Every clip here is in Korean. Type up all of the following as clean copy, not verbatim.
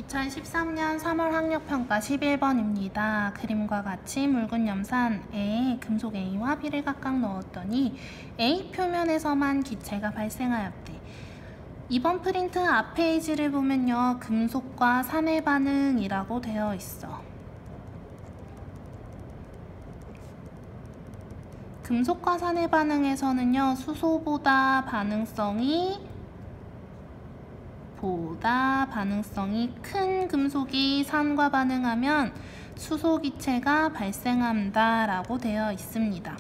2013년 3월 학력평가 11번입니다. 그림과 같이 묽은 염산에 금속 A와 B를 각각 넣었더니 A 표면에서만 기체가 발생하였대. 이번 프린트 앞 페이지를 보면요, 금속과 산의 반응이라고 되어 있어. 금속과 산의 반응에서는요, 수소보다 반응성이 큰 금속이 산과 반응하면 수소 기체가 발생한다 라고 되어 있습니다.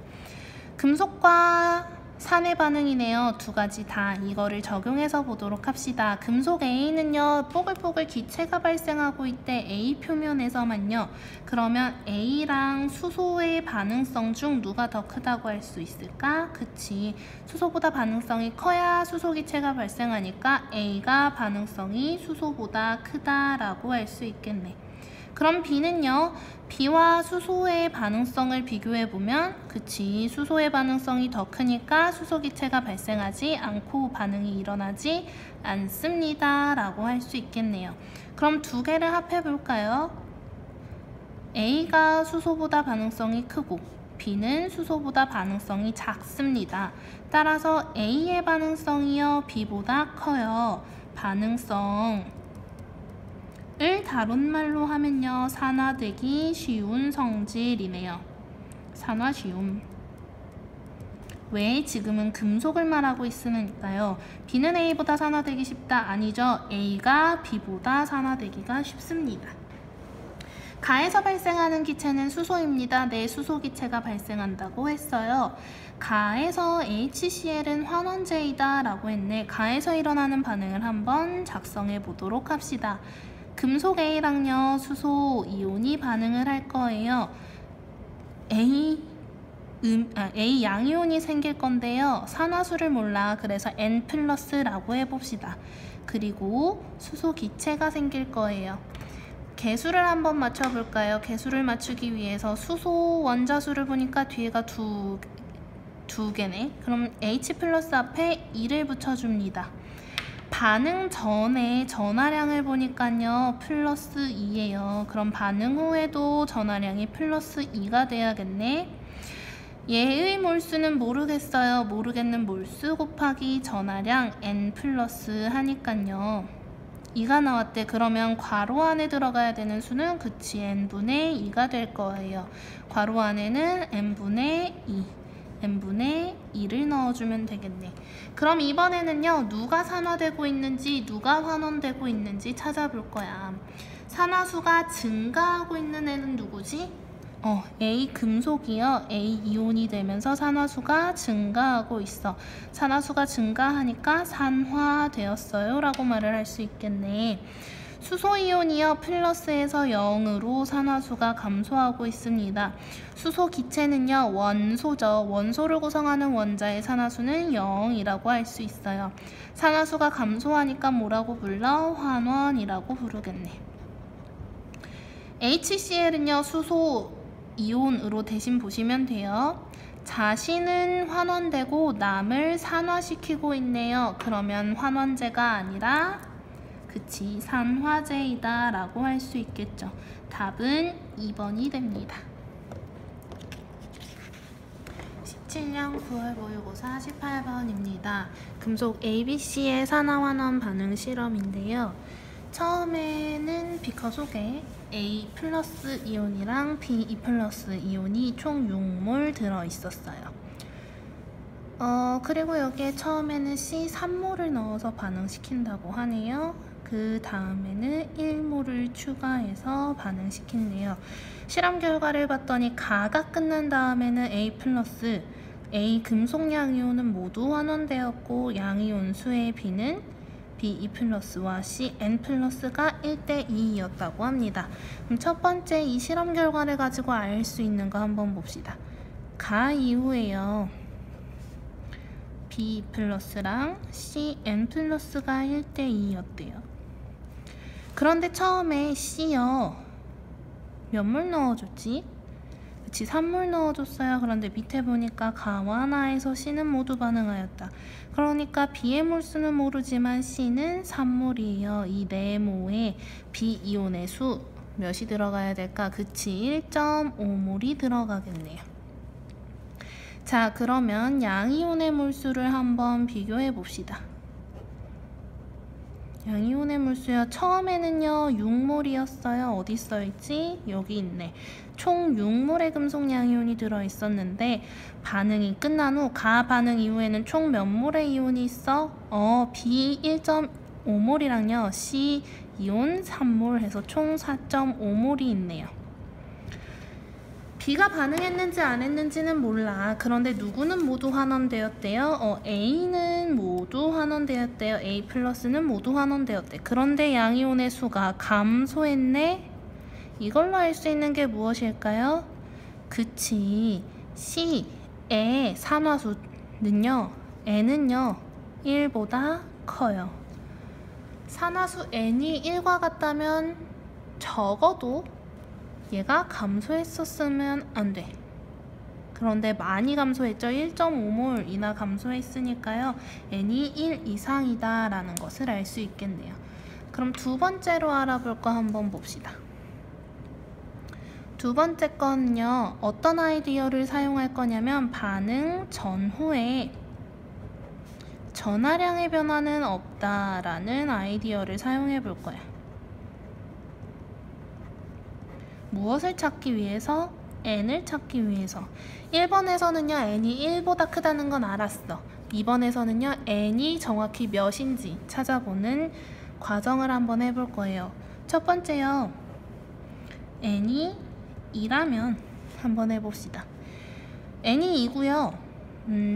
금속과 산의 반응이네요. 두 가지 다 이거를 적용해서 보도록 합시다. 금속 A는요, 뽀글뽀글 기체가 발생하고 있대. A 표면에서만요. 그러면 A랑 수소의 반응성 중 누가 더 크다고 할 수 있을까? 그치. 수소보다 반응성이 커야 수소 기체가 발생하니까 A가 반응성이 수소보다 크다라고 할 수 있겠네. 그럼 B는요, B와 수소의 반응성을 비교해보면, 그치, 수소의 반응성이 더 크니까 수소 기체가 발생하지 않고 반응이 일어나지 않습니다 라고 할 수 있겠네요. 그럼 두 개를 합해볼까요? A가 수소보다 반응성이 크고 B는 수소보다 반응성이 작습니다. 따라서 A의 반응성이요, B보다 커요. 반응성 을 다룬 말로 하면요, 산화되기 쉬운 성질이네요. 산화쉬움. 왜? 지금은 금속을 말하고 있으니까요. B는 A보다 산화되기 쉽다? 아니죠. A가 B보다 산화되기가 쉽습니다. 가에서 발생하는 기체는 수소입니다. 네, 수소 기체가 발생한다고 했어요. 가에서 HCl은 환원제이다 라고 했네. 가에서 일어나는 반응을 한번 작성해 보도록 합시다. 금속 A랑요, 수소 이온이 반응을 할 거예요. A 양이온이 생길 건데요. 산화수를 몰라. 그래서 N+라고 해봅시다. 그리고 수소 기체가 생길 거예요. 개수를 한번 맞춰볼까요? 개수를 맞추기 위해서 수소 원자수를 보니까 뒤에가 두 개네. 그럼 H+ 앞에 2를 붙여줍니다. 반응 전에 전하량을 보니까요, +2예요. 그럼 반응 후에도 전하량이 +2가 돼야겠네. 얘의 몰수는 모르겠어요. 모르겠는 몰수 곱하기 전하량 N+ 하니까요, 2가 나왔대. 그러면 괄호 안에 들어가야 되는 수는 그치, N분의 2가 될 거예요. 괄호 안에는 N분의 2를 넣어주면 되겠네. 그럼 이번에는요, 누가 산화되고 있는지 누가 환원되고 있는지 찾아볼 거야. 산화수가 증가하고 있는 애는 누구지? A 금속이요. A 이온이 되면서 산화수가 증가하고 있어. 산화수가 증가하니까 산화되었어요 라고 말을 할 수 있겠네. 수소이온이요, 플러스에서 0으로 산화수가 감소하고 있습니다. 수소 기체는요, 원소죠. 원소를 구성하는 원자의 산화수는 0이라고 할 수 있어요. 산화수가 감소하니까 뭐라고 불러? 환원이라고 부르겠네. HCl은요, 수소 이온으로 대신 보시면 돼요. 자신은 환원되고 남을 산화시키고 있네요. 그러면 환원제가 아니라 그치, 산화제이다 라고 할 수 있겠죠. 답은 2번이 됩니다. 17년 9월 모의고사 18번입니다. 금속 ABC의 산화환원 반응 실험인데요. 처음에는 비커 속에 A+ 이온이랑 B2+ 이온이 총 6몰 들어있었어요. 그리고 여기에 처음에는 C3몰을 넣어서 반응시킨다고 하네요. 그 다음에는 1몰을 추가해서 반응시킨대요. 실험 결과를 봤더니 가가 끝난 다음에는 A 금속 양이온은 모두 환원되었고, 양이온 수의 B는 B2+와 C N+가 1:2였다고 합니다. 그럼 첫 번째 이 실험 결과를 가지고 알 수 있는 거 한번 봅시다. 가 이후에요, B+랑 C N+가 1:2였대요. 그런데 처음에 C요, 몇 몰 넣어줬지? 그치, 산물 넣어줬어요. 그런데 밑에 보니까 가와 나에서 C는 모두 반응하였다. 그러니까 B의 몰수는 모르지만 C는 산물이에요. 이 네모에 B이온의 수 몇이 들어가야 될까? 그치, 1.5몰이 들어가겠네요. 자, 그러면 양이온의 몰수를 한번 비교해 봅시다. 양이온의 물수요. 처음에는요 6몰이었어요. 어디 써있지? 여기 있네. 총 6몰의 금속 양이온이 들어있었는데 반응이 끝난 후 가 반응 이후에는 총 몇 몰의 이온이 있어? B 1.5몰이랑요 C 이온 3몰 해서 총 4.5몰이 있네요. B가 반응했는지 안 했는지는 몰라. 그런데 누구는 모두 환원되었대요? A는 모두 환원되었대요. A 플러스는 모두 환원되었대. 그런데 양이온의 수가 감소했네? 이걸로 알 수 있는 게 무엇일까요? 그치, C의 산화수는요, N은요 1보다 커요. 산화수 N이 1과 같다면 적어도 얘가 감소했었으면 안 돼. 그런데 많이 감소했죠. 1.5몰이나 감소했으니까요. N이 1 이상이다 라는 것을 알 수 있겠네요. 그럼 두 번째로 알아볼 거 한번 봅시다. 두 번째 거는요. 어떤 아이디어를 사용할 거냐면 반응 전후에 전하량의 변화는 없다라는 아이디어를 사용해 볼 거야. 무엇을 찾기 위해서? N을 찾기 위해서. 1번에서는요 N이 1보다 크다는 건 알았어. 2번에서는요 N이 정확히 몇인지 찾아보는 과정을 한번 해볼 거예요. 첫 번째요, N이 2라면 한번 해봅시다. N이 2고요.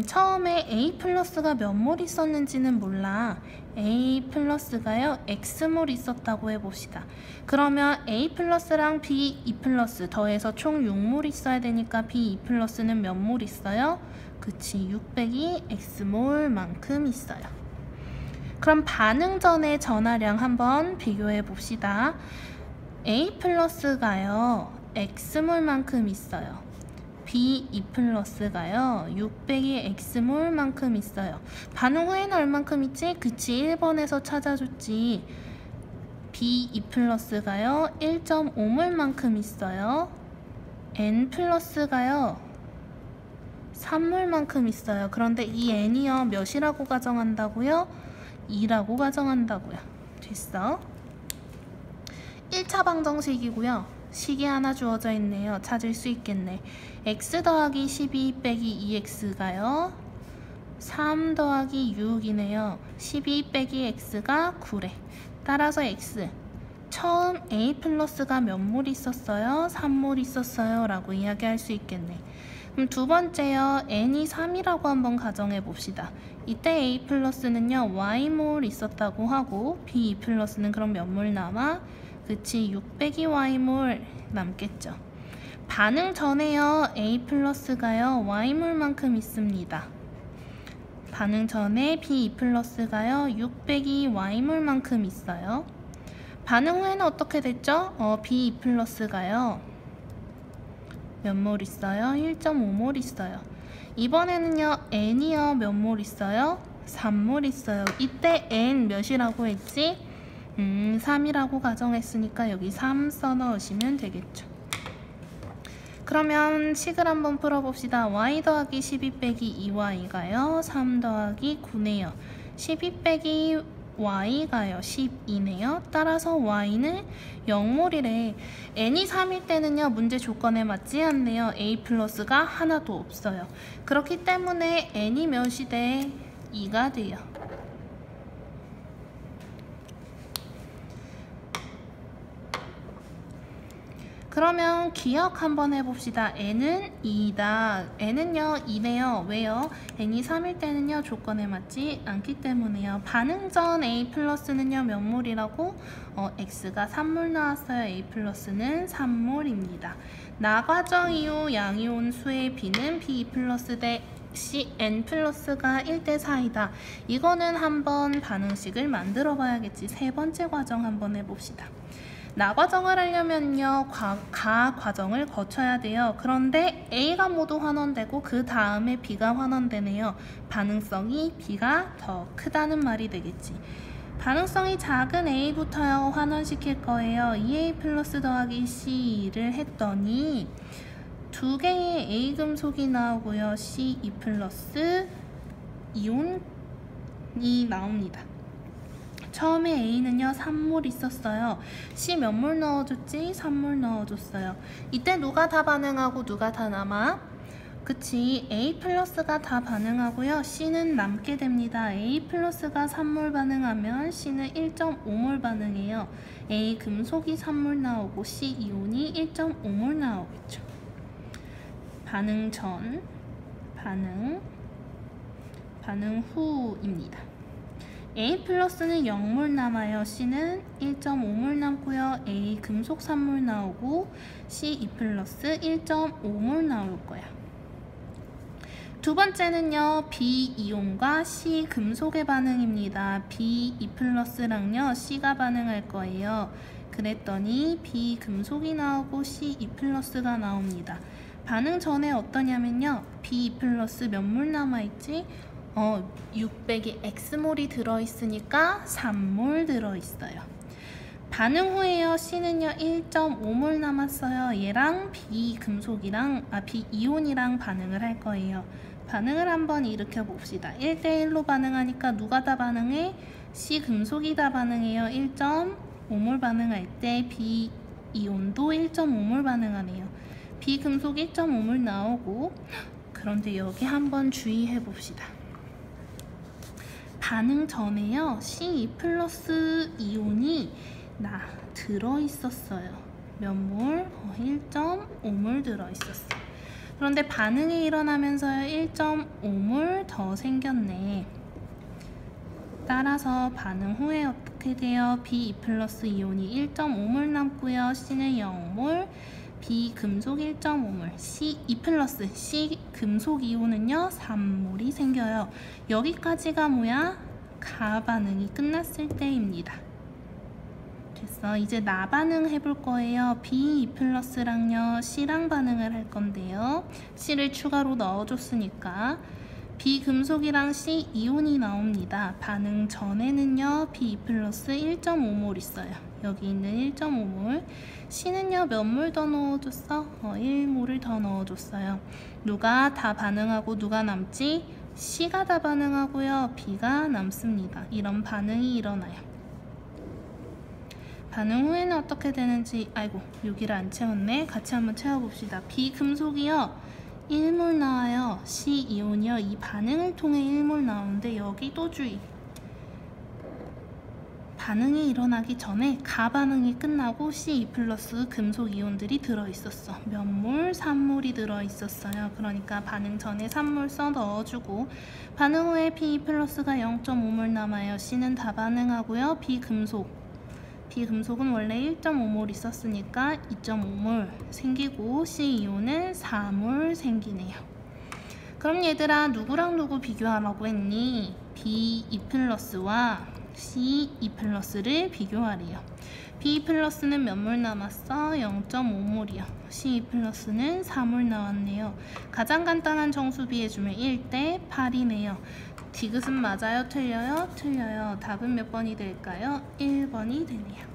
처음에 A 플러스가 몇 몰 있었는지는 몰라. A 플러스가요 X몰 있었다고 해봅시다. 그러면 A 플러스랑 B 2 플러스 더해서 총 6몰 있어야 되니까 B 2 플러스는 몇 몰 있어요? 그치, 600이 X몰만큼 있어요. 그럼 반응 전의 전하량 한번 비교해 봅시다. A 플러스가요 X몰만큼 있어요. B 2 플러스가요 600이 X몰만큼 있어요. 반응 후에는 얼만큼 있지? 그치, 1번에서 찾아줬지. B 2 플러스가요 1.5몰만큼 있어요. N 플러스가요 3몰만큼 있어요. 그런데 이 N이요 몇이라고 가정한다고요? 2라고 가정한다고요. 됐어? 1차 방정식이고요. 식이 하나 주어져 있네요. 찾을 수 있겠네. x 더하기 12 빼기 2x가요 3 더하기 6이네요. 12 빼기 x가 9래. 따라서 x 처음 A 플러스가 몇 몰 있었어요? 3몰 있었어요 라고 이야기할 수 있겠네. 그럼 두 번째요, N이 3이라고 한번 가정해 봅시다. 이때 A 플러스는요 Y몰 있었다고 하고 B 플러스는 그럼 몇 몰 남아? 그치, 600이 Y몰 남겠죠. 반응 전에요 A 플러스가요 Y몰만큼 있습니다. 반응 전에 B 플러스가요 600이 Y몰만큼 있어요. 반응 후에는 어떻게 됐죠? B 플러스가요 몇 몰 있어요? 1.5몰 있어요. 이번에는요 N이요 몇 몰 있어요? 3몰 있어요. 이때 N 몇이라고 했지? 3이라고 가정했으니까 여기 3 써넣으시면 되겠죠. 그러면 식을 한번 풀어봅시다. y 더하기 12 빼기 2y가요 3 더하기 9네요. 12 빼기 y가요 12네요. 따라서 y는 0몰이래. n이 3일 때는요 문제 조건에 맞지 않네요. a 플러스가 하나도 없어요. 그렇기 때문에 n이 몇이 돼? 2가 돼요. 그러면 기억 한번 해봅시다. n은 2다. n은요 2네요. 왜요? n이 3일 때는요 조건에 맞지 않기 때문에요. 반응 전 A 플러스는요 몇 몰이라고? X가 3몰 나왔어요. A 플러스는 3몰입니다. 나과정 이후 양이온 수의 B는 B 플러스 대 N 플러스가 1대 4이다. 이거는 한번 반응식을 만들어 봐야겠지. 세 번째 과정 한번 해봅시다. 나과정을 하려면요 가 과정을 거쳐야 돼요. 그런데 A가 모두 환원되고 그 다음에 B가 환원되네요. 반응성이 B가 더 크다는 말이 되겠지. 반응성이 작은 A부터요 환원시킬 거예요. 2A 플러스 더하기 C를 했더니 두 개의 A 금속이 나오고요. C2 플러스 이온이 나옵니다. 처음에 A는요 3몰 있었어요. C 몇 몰 넣어줬지? 3몰 넣어줬어요. 이때 누가 다 반응하고 누가 다 남아? 그치, A 플러스가 다 반응하고요. C는 남게 됩니다. A 플러스가 3몰 반응하면 C는 1.5몰 반응해요. A 금속이 3몰 나오고 C 이온이 1.5몰 나오겠죠. 반응 전, 반응 후입니다. A 플러스는 0몰 남아요. C는 1.5몰 남고요. A 금속 3몰 나오고 C2 플러스 1.5몰 나올 거야. 두 번째는요, B 이온과 C 금속의 반응입니다. B2 플러스랑요, C가 반응할 거예요. 그랬더니 B 금속이 나오고 C2 플러스가 나옵니다. 반응 전에 어떠냐면요, B2 플러스 몇 몰 남아있지? 600이 X몰이 들어있으니까 3몰 들어있어요. 반응 후에요, C는요 1.5몰 남았어요. 얘랑 B 이온이랑 반응을 할 거예요. 반응을 한번 일으켜 봅시다. 1대1로 반응하니까 누가 다 반응해? C 금속이 다 반응해요. 1.5몰 반응할 때 B 이온도 1.5몰 반응하네요. B 금속 1.5몰 나오고, 그런데 여기 한번 주의해 봅시다. 반응 전에요, C2 플러스 이온이 들어있었어요. 몇 몰? 1.5몰 들어있었어요. 그런데 반응이 일어나면서요 1.5몰 더 생겼네. 따라서 반응 후에 어떻게 돼요? B2 플러스 이온이 1.5몰 남고요. C는 0몰, B 금속 1.5몰, C2 플러스 C 금속 이온은요 3몰이 생겨요. 여기까지가 뭐야? 가 반응이 끝났을 때입니다. 됐어. 이제 나 반응 해볼 거예요. B2 플러스랑요 C랑 반응을 할 건데요. C를 추가로 넣어줬으니까 B 금속이랑 C 이온이 나옵니다. 반응 전에는요 B2 플러스 1.5몰 있어요. 여기 있는 1.5몰. C는요 몇 몰 더 넣어줬어? 1몰을 더 넣어줬어요. 누가 다 반응하고 누가 남지? C가 다 반응하고요, B가 남습니다. 이런 반응이 일어나요. 반응 후에는 어떻게 되는지, 아이고 여기를 안 채웠네. 같이 한번 채워봅시다. B 금속이요 1몰 나와요. C 이온이요 이 반응을 통해 1몰 나오는데 여기도 주의. 반응이 일어나기 전에 가 반응이 끝나고 C2 플러스 금속 이온들이 들어있었어. 몇 몰? 3몰이 들어있었어요. 그러니까 반응 전에 3몰 써 넣어주고, 반응 후에 B2 플러스가 0.5몰 남아요. C는 다 반응하고요. B 금속은 원래 1.5몰 있었으니까 2.5몰 생기고 C 이온은 4몰 생기네요. 그럼 얘들아, 누구랑 누구 비교하라고 했니? B2 플러스와 C2 플러스를 비교하래요. B 플러스는 몇 몰 남았어? 0.5몰이요. C2 플러스는 4몰 나왔네요. 가장 간단한 정수 비해주면 1대 8이네요. 디귿은 맞아요? 틀려요? 틀려요. 답은 몇 번이 될까요? 1번이 되네요.